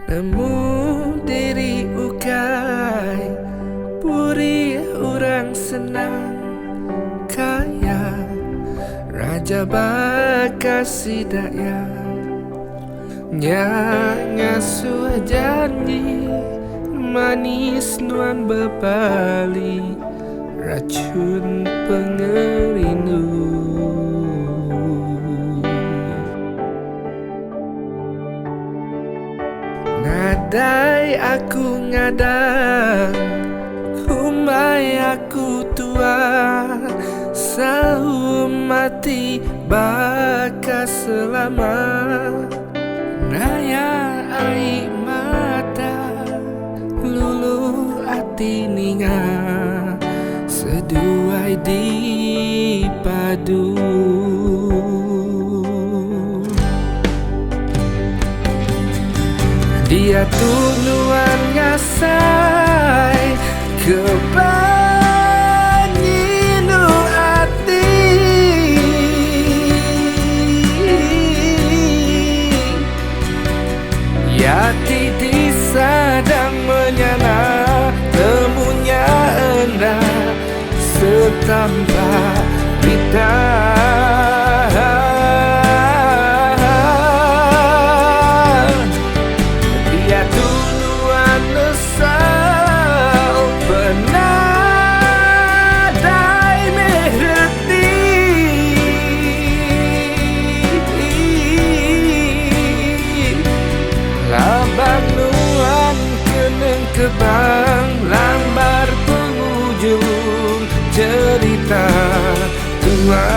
Nemu diri ukai puri orang senang kaya raja bakasi daya nya ngasuh janji manis nuan bebali racun pengerindu. Nadai aku ngadang kumai aku tua sahu mati baka selama naya ai mata lulu ati ninga seduai di padu. Dia tunuan ngasai kebanyinu hati yati disadang menyana temunya enda setampa kita. Labanuan keneng kebang lambar penghujung cerita tua.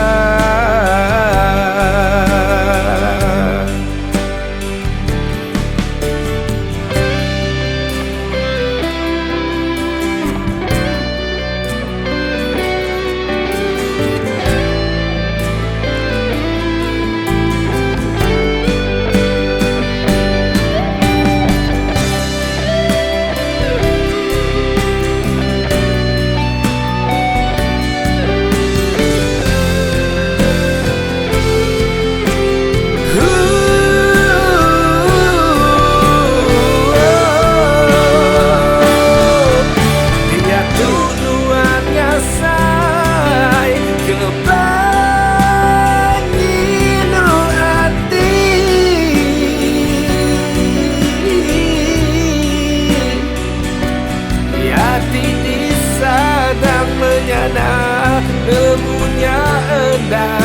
Nemunya enda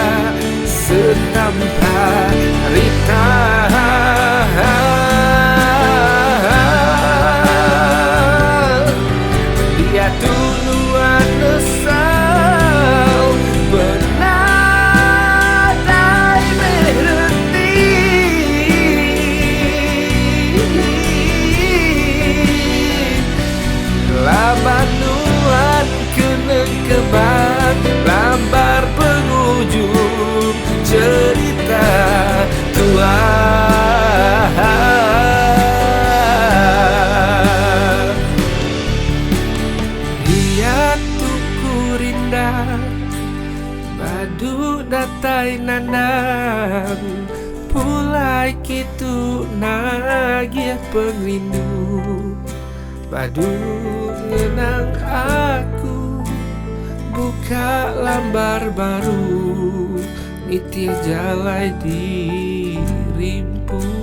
setampa rita. Dia duluan nesau bernadai berhenti labanuan keneng kebang lambar penghujung cerita tua. Dia tuku rindah badu datai nandang pulai kitu nagiah pengrindu badu ngenang aku buka lambar baru nitia jalai di rimpu.